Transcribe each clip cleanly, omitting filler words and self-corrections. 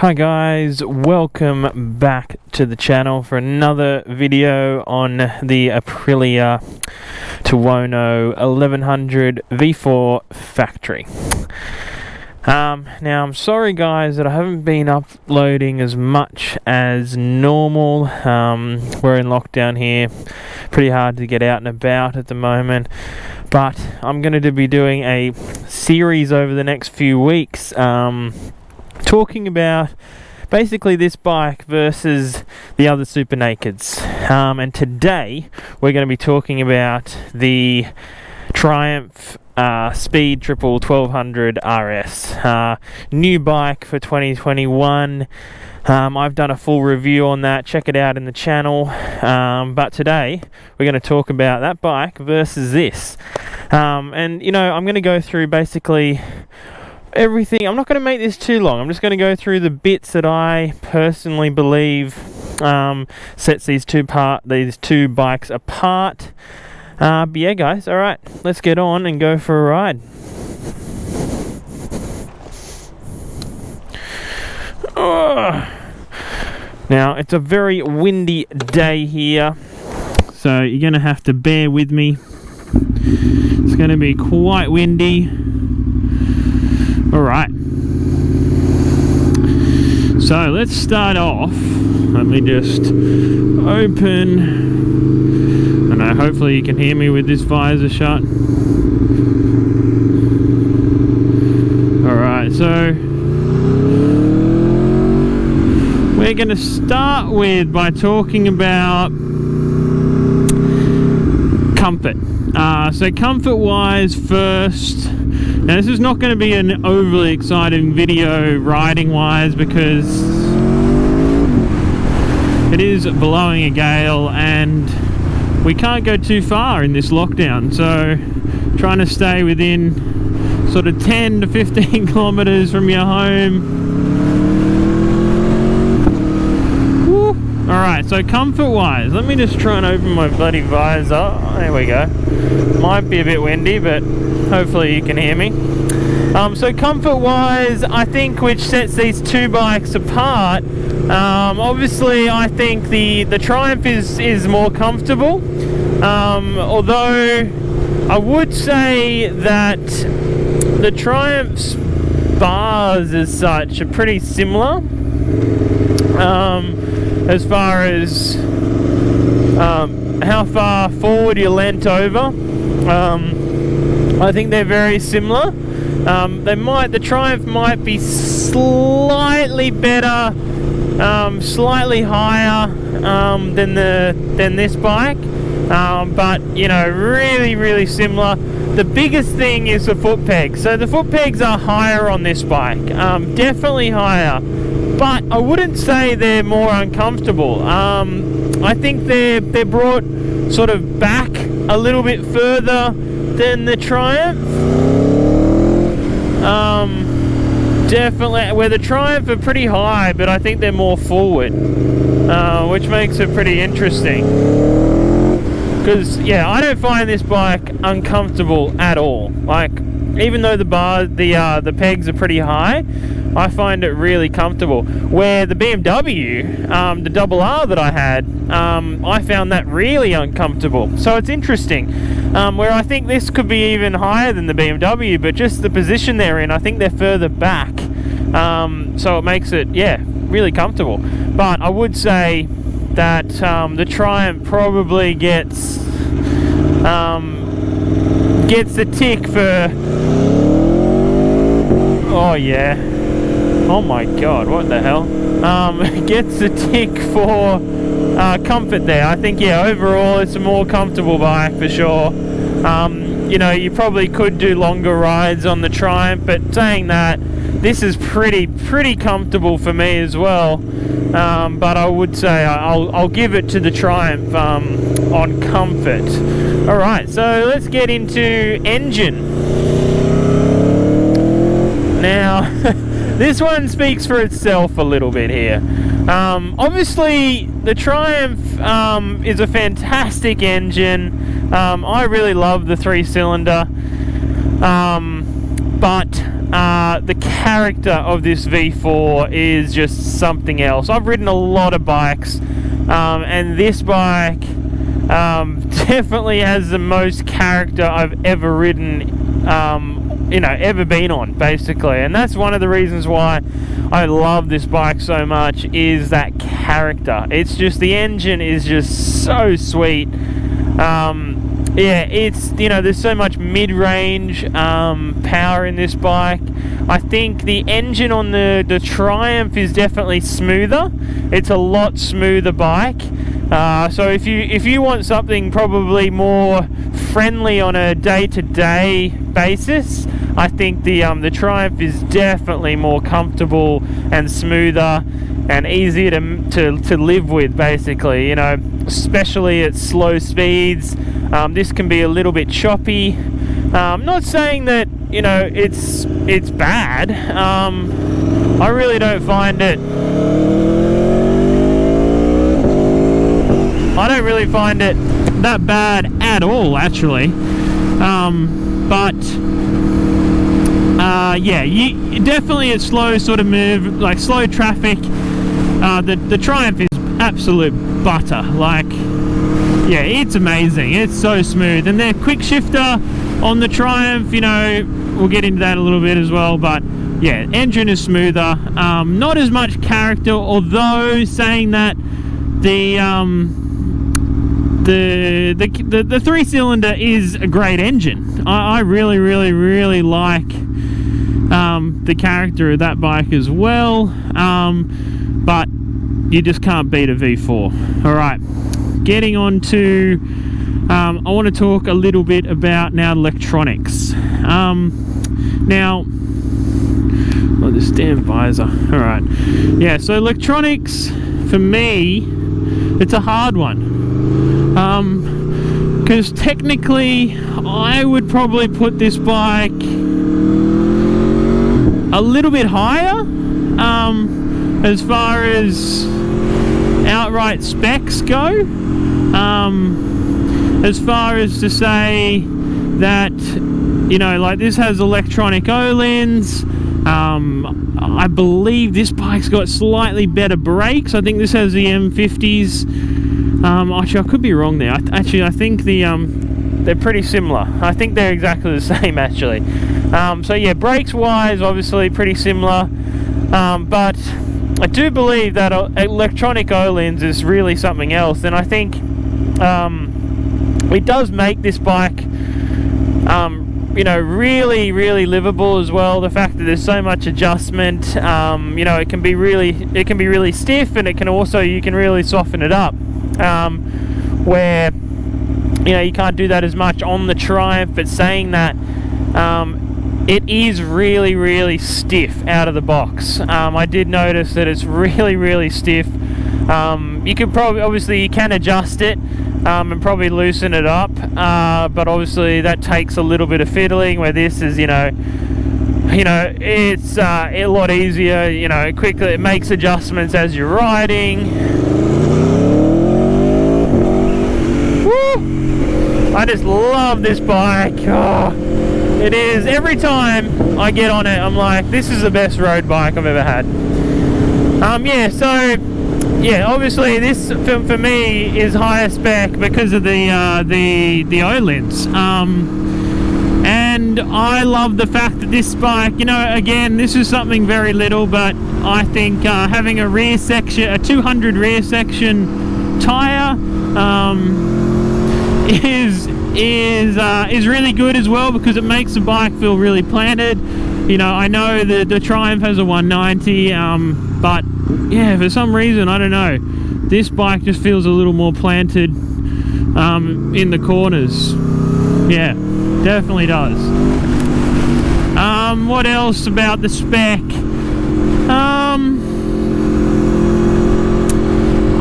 Hi guys, welcome back to the channel for another video on the Aprilia Tuono 1100 V4 factory. Now I'm sorry guys that I haven't been uploading as much as normal. We're in lockdown here, pretty hard to get out and about at the moment, but I'm going to be doing a series over the next few weeks talking about basically this bike versus the other Super Nakeds. And today we're going to be talking about the Triumph Speed Triple 1200 RS. New bike for 2021. I've done a full review on that, check it out in the channel. But today we're going to talk about that bike versus this. And you know, I'm going to go through basically everything. I'm not going to make this too long. I'm just going to go through the bits that I personally believe sets these two bikes apart. But yeah guys, alright, let's get on and go for a ride. Now it's a very windy day here, so you're going to have to bear with me. It's going to be quite windy. Alright, so let's start off. Let me just open, and hopefully you can hear me with this visor shut. Alright, so we're going to start by talking about comfort. So comfort wise first. Now this is not going to be an overly exciting video riding wise because it is blowing a gale and we can't go too far in this lockdown, so trying to stay within sort of 10 to 15 kilometers from your home. Alright, so comfort wise, let me just try and open my bloody visor. There we go. Might be a bit windy, but hopefully you can hear me. So comfort wise, I think which sets these two bikes apart, obviously I think the Triumph is more comfortable, although I would say that the Triumph's bars as such are pretty similar, as far as how far forward you're leant over. I think they're very similar. The Triumph might be slightly better, slightly higher than this bike, but you know, really similar. The biggest thing is the foot pegs. So the foot pegs are higher on this bike, definitely higher, but I wouldn't say they're more uncomfortable. I think they're brought sort of back a little bit further than the Triumph. Definitely, where the Triumph are pretty high, but I think they're more forward, which makes it pretty interesting. Because yeah, I don't find this bike uncomfortable at all. Like, even though the pegs are pretty high, I find it really comfortable. Where the BMW, the double R that I had, I found that really uncomfortable. So it's interesting. Where I think this could be even higher than the BMW, but just the position they're in, I think they're further back. So it makes it, yeah, really comfortable. But I would say that the Triumph probably gets the tick for, oh yeah, oh my god, what the hell, gets the tick for comfort there. I think, yeah, overall it's a more comfortable bike for sure. You know, you probably could do longer rides on the Triumph, but saying that, this is pretty comfortable for me as well. But I would say I'll give it to the Triumph on comfort. Alright, so let's get into engine. Now, this one speaks for itself a little bit here. Obviously, the Triumph is a fantastic engine. I really love the 3-cylinder. But the character of this V4 is just something else. I've ridden a lot of bikes, and this bike definitely has the most character I've ever ridden, ever been on, basically. And that's one of the reasons why I love this bike so much, is that character. It's just, the engine is just so sweet. Yeah, it's, there's so much mid-range power in this bike. I think the engine on the Triumph is definitely smoother. It's a lot smoother bike. So if you want something probably more friendly on a day-to-day basis, I think the Triumph is definitely more comfortable and smoother and easier to live with, basically. Especially at slow speeds. This can be a little bit choppy. Not saying that it's bad. I really don't find it. I don't really find it that bad at all, actually. Yeah, you definitely at slow sort of move, like slow traffic. The Triumph is absolute butter. Like, yeah, it's amazing. It's so smooth. And the quick shifter on the Triumph, we'll get into that a little bit as well. But yeah, engine is smoother. Not as much character, although saying that the 3-cylinder is a great engine. I really, really, really like the character of that bike as well. But you just can't beat a V4. All right. Getting on to, I want to talk a little bit about now electronics. Now, this damn visor. All right, yeah. So electronics for me, it's a hard one, because technically I would probably put this bike a little bit higher, as far as outright specs go. As far as to say that, like this has electronic O-lens. I believe this bike's got slightly better brakes. I think this has the M50s. Actually, I could be wrong there. I think they're pretty similar. I think they're exactly the same, actually. So yeah, brakes wise, obviously pretty similar. But I do believe that electronic O-lens is really something else, and I think it does make this bike really, really livable as well. The fact that there's so much adjustment, it can be really stiff, and you can really soften it up, where you can't do that as much on the Triumph. But saying that, it is really, really stiff out of the box. I did notice that it's really, really stiff. You can obviously you can adjust it and probably loosen it up, but obviously that takes a little bit of fiddling, where this is it's a lot easier. Quickly, it makes adjustments as you're riding. Woo! I just love this bike. Oh, it is. Every time I get on it, I'm like, this is the best road bike I've ever had. Yeah, obviously this for me is higher spec because of the O-lens. And I love the fact that this bike, again, this is something very little, but I think having a 200 rear section tire is really good as well, because it makes the bike feel really planted. I know the Triumph has a 190, but yeah, for some reason, I don't know, this bike just feels a little more planted in the corners. Yeah, definitely does. What else about the spec?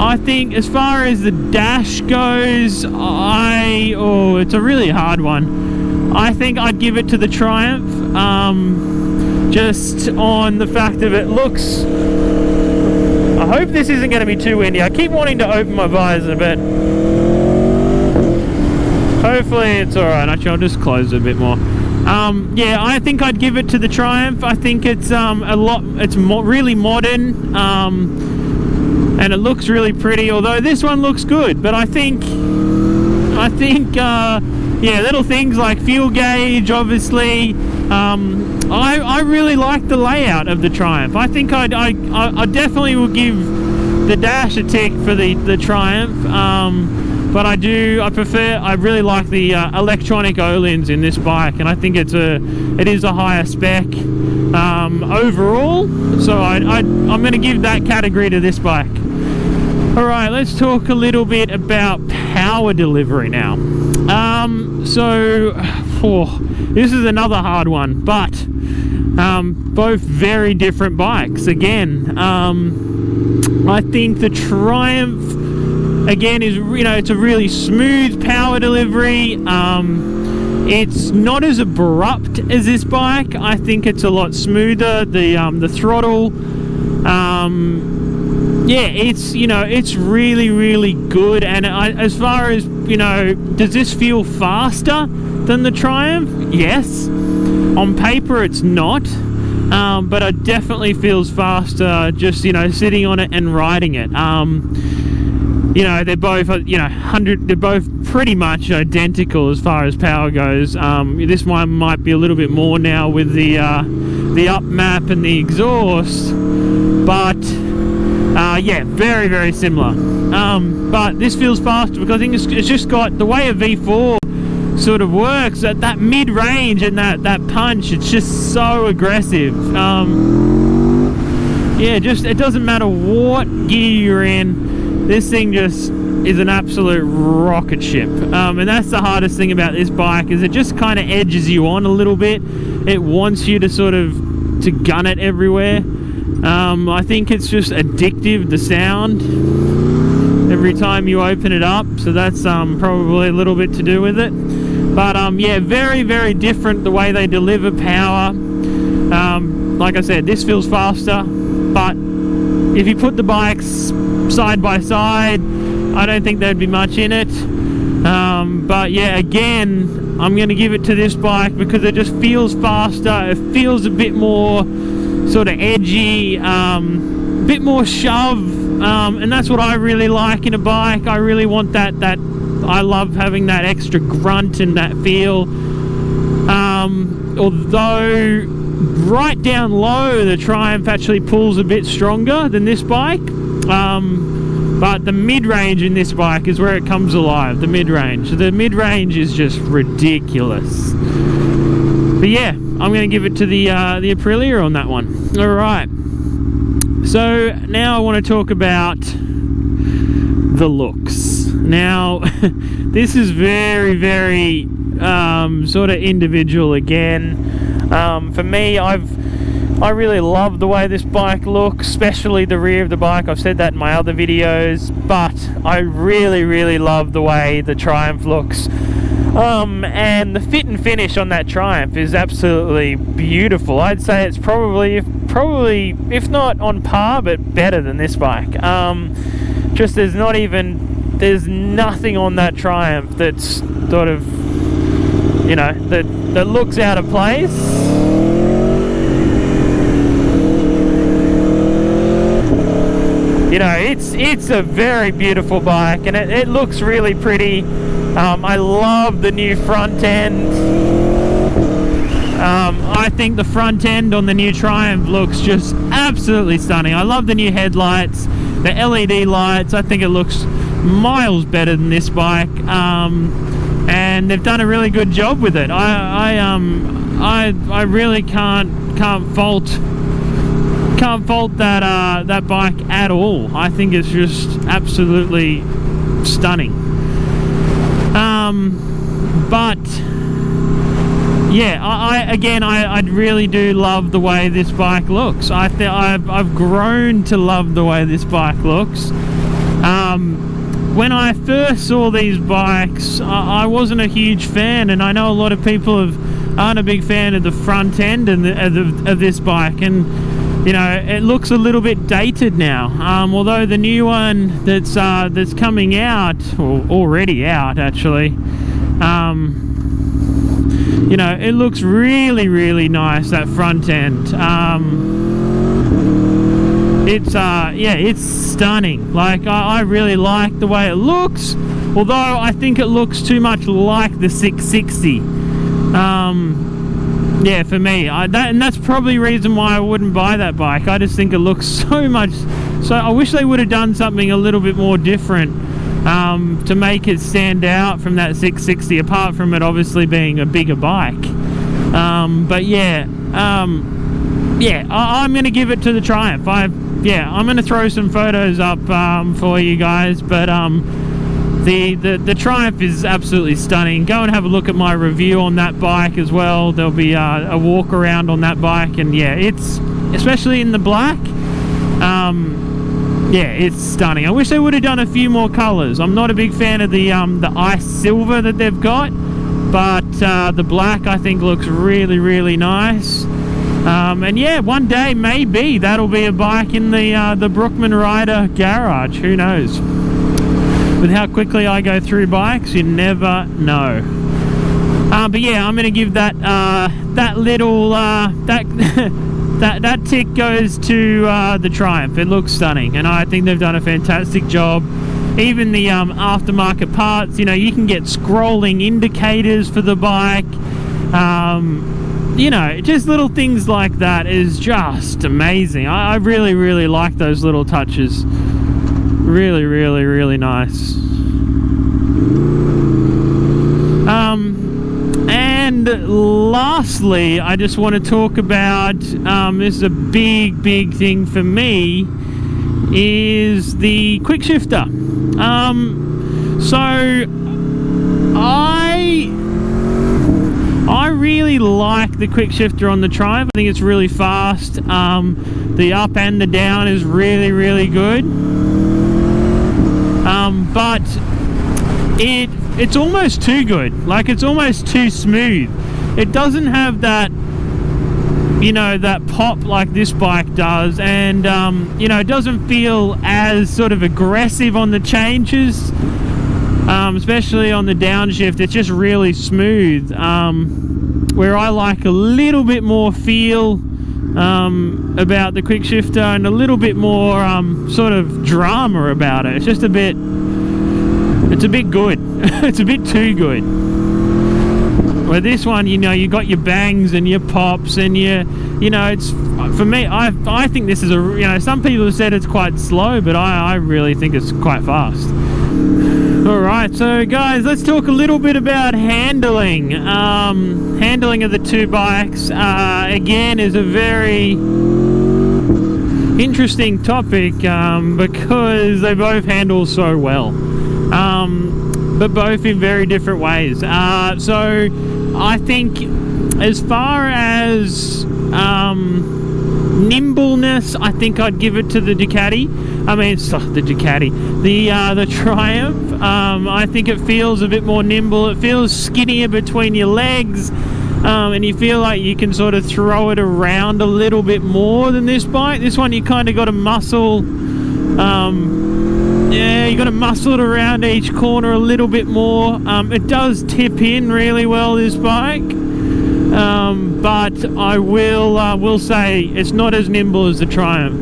I think as far as the dash goes, it's a really hard one. I think I'd give it to the Triumph, just on the fact of it looks... I hope this isn't going to be too windy. I keep wanting to open my visor, but hopefully it's alright. Actually, I'll just close it a bit more. Yeah, I think I'd give it to the Triumph. I think it's really modern, and it looks really pretty, although this one looks good. But I think yeah, little things like fuel gauge, obviously. I really like the layout of the Triumph. I think I definitely will give the dash a tick for the Triumph. But I really like the electronic O-lens in this bike, and I think it is a higher spec overall. So I'm going to give that category to this bike. All right, let's talk a little bit about power delivery now. This is another hard one, but both very different bikes. Again, I think the Triumph, again, is, it's a really smooth power delivery. It's not as abrupt as this bike. I think it's a lot smoother. The throttle, yeah, it's really, really good. And as far as, does this feel faster than the Triumph? Yes. On paper, it's not. But it definitely feels faster just, sitting on it and riding it. They're both, they're both pretty much identical as far as power goes. This one might be a little bit more now with the up map and the exhaust, but yeah, very, very similar. But this feels faster because I think it's just got the way a V4 sort of works, that mid-range and that punch. It's just so aggressive. Yeah, it doesn't matter what gear you're in. This thing just is an absolute rocket ship, and that's the hardest thing about this bike, is it just kind of edges you on a little bit. It wants you to to gun it everywhere. I think it's just addictive, the sound, every time you open it up, so that's probably a little bit to do with it. But yeah, very, very different the way they deliver power. Like I said, this feels faster, but if you put the bikes side by side, I don't think there'd be much in it. But yeah, again, I'm going to give it to this bike because it just feels faster. It feels a bit more sort of edgy, a bit more shove, and that's what I really like in a bike. I really want that I love having that extra grunt and that feel. Although right down low, the Triumph actually pulls a bit stronger than this bike. But the mid-range in this bike is where it comes alive. The mid-range is just ridiculous. But yeah, I'm going to give it to the Aprilia on that one. All right. So now I want to talk about the looks. Now, this is very, very sort of individual again. For me, I really love the way this bike looks, especially the rear of the bike. I've said that in my other videos, but I really, really love the way the Triumph looks. And the fit and finish on that Triumph is absolutely beautiful. I'd say it's probably, if not on par, but better than this bike. Just there's nothing on that Triumph that's sort of, that looks out of place. It's a very beautiful bike, and it looks really pretty. I love the new front end. I think the front end on the new Triumph looks just absolutely stunning. I love the new headlights, the LED lights. I think it looks miles better than this bike, and they've done a really good job with it. I really can't fault that bike at all. I think it's just absolutely stunning. But yeah, I really do love the way this bike looks. I've grown to love the way this bike looks. When I first saw these bikes, I wasn't a huge fan, and I know a lot of people aren't a big fan of the front end of this bike, and it looks a little bit dated now. Although the new one that's coming out, or already out actually, you know, it looks really, really nice, that front end. Yeah, it's stunning. Like, I really like the way it looks, although I think it looks too much like the 660. Yeah, for me, and that's probably the reason why I wouldn't buy that bike. I just think it looks so much. So I wish they would have done something a little bit more different to make it stand out from that 660. Apart from it obviously being a bigger bike, but yeah, I'm going to give it to the Triumph. I'm going to throw some photos up for you guys, but the Triumph is absolutely stunning. Go and have a look at my review on that bike as well. There'll be a walk around on that bike, and yeah, it's, especially in the black, yeah, it's stunning. I wish they would have done a few more colors. I'm not a big fan of the ice silver that they've got, but the black I think looks really, really nice. And yeah, one day maybe that'll be a bike in the Brookman Rider garage. Who knows? With how quickly I go through bikes, you never know. But yeah, I'm going to give that that little that tick goes to the Triumph. It looks stunning, and I think they've done a fantastic job. Even the aftermarket parts, you know, you can get scrolling indicators for the bike. You know, just little things like that is just amazing. I really, really like those little touches. Really, really, really nice. And lastly, I just want to talk about, this is a big, big thing for me, is the quick shifter. So I really like the quick shifter on the Triumph. I think it's really fast. The up and the down is really, really good. But it's almost too good. Like, it's almost too smooth. It doesn't have that, you know, that pop like this bike does, and you know, it doesn't feel as sort of aggressive on the changes, especially on the downshift. It's just really smooth, where I like a little bit more feel about the quick shifter, and a little bit more sort of drama about it. It's just a bit, it's a bit good. It's a bit too good. Where this one, you know, you got your bangs and your pops, and you know, it's, for me, I think this is a, you know, some people have said it's quite slow, but I really think it's quite fast. Alright, so guys, let's talk a little bit about handling. Handling of the two bikes, again, is a very interesting topic, because they both handle so well, but both in very different ways. So I think as far as nimbleness, I think I'd give it to the Ducati. I mean, the Ducati, the Triumph. I think it feels a bit more nimble. It feels skinnier between your legs, and you feel like you can sort of throw it around a little bit more than this bike. This one, you kind of got to muscle. Yeah, you got to muscle it around each corner a little bit more. It does tip in really well, this bike. But I will say it's not as nimble as the Triumph.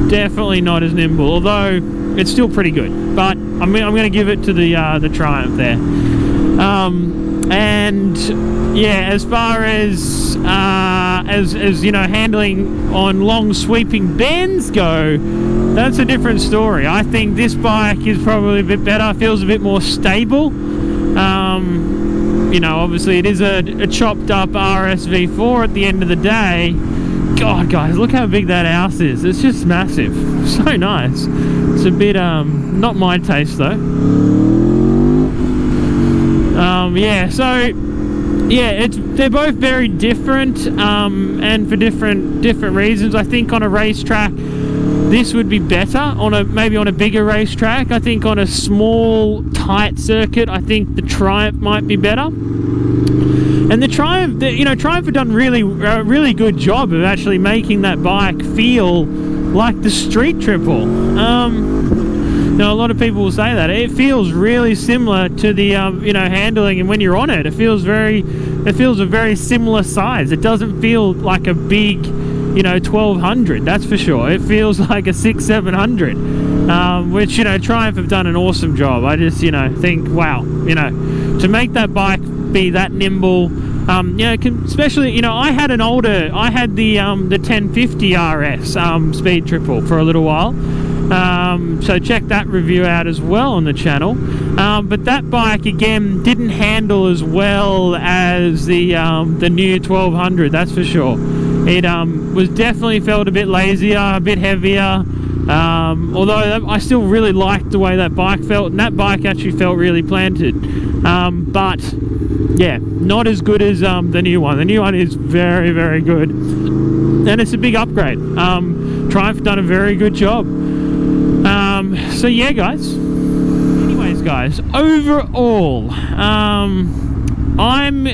Definitely not as nimble, although it's still pretty good. But I'm going to give it to the Triumph there. And yeah, as far as you know, handling on long sweeping bends go, that's a different story. I think this bike is probably a bit better. Feels a bit more stable. You know, obviously it is a chopped up RSV4 at the end of the day. God, guys, look how big that house is. It's just massive. So nice. It's a bit, not my taste though. Yeah, so, yeah, they're both very different, and for different reasons. I think on a racetrack, this would be better. Maybe on a bigger racetrack. I think on a small, tight circuit, I think the Triumph might be better. And the Triumph, Triumph have done a really good job of actually making that bike feel like the Street Triple. Now, a lot of people will say that it feels really similar to the you know, handling, and when you're on it, it feels a very similar size. It doesn't feel like a big, you know, 1200, that's for sure. It feels like a 600-700, which, you know, Triumph have done an awesome job. I just, you know, think, wow, you know, to make that bike be that nimble. You know, especially, you know, I had the 1050 RS speed triple for a little while. So check that review out as well on the channel. But that bike again didn't handle as well as the new 1200, that's for sure. It was definitely felt a bit lazier, a bit heavier. Although I still really liked the way that bike felt, and that bike actually felt really planted. But yeah, not as good as the new one. The new one is very, very good, and it's a big upgrade. Triumph done a very good job. So yeah, guys. Anyways, guys, overall, I'm,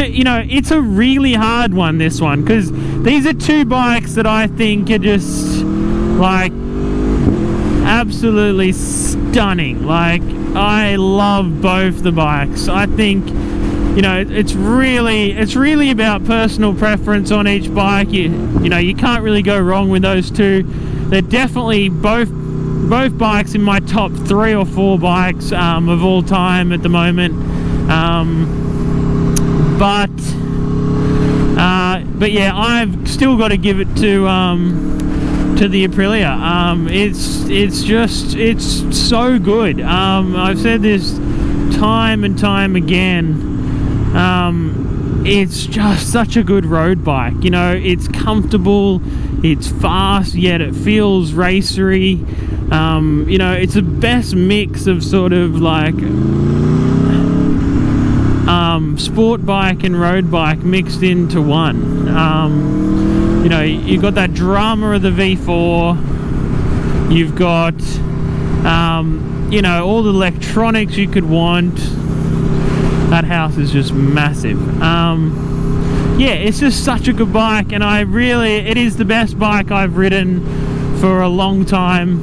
you know, it's a really hard one, this one, because these are two bikes that I think are just like absolutely stunning. Like, I love both the bikes. I think, you know, it's really about personal preference on each bike. You know, you can't really go wrong with those two. They're definitely both bikes in my top 3 or 4 bikes of all time at the moment. But yeah, I've still got to give it to the Aprilia. It's so good. I've said this time and time again. It's just such a good road bike. You know, it's comfortable, it's fast, yet it feels racery. You know, it's the best mix of sort of like sport bike and road bike mixed into one. You know, you've got that drama of the V4, you've got you know, all the electronics you could want. That house is just massive. Yeah, it's just such a good bike, and it is the best bike I've ridden for a long time.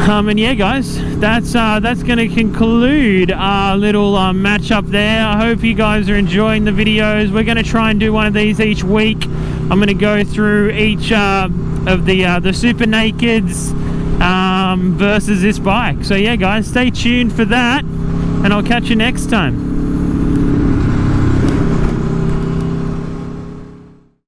And yeah, guys, that's going to conclude our little match up there. I hope you guys are enjoying the videos. We're going to try and do one of these each week. I'm going to go through each of the Super Nakeds versus this bike. So yeah, guys, stay tuned for that, and I'll catch you next time.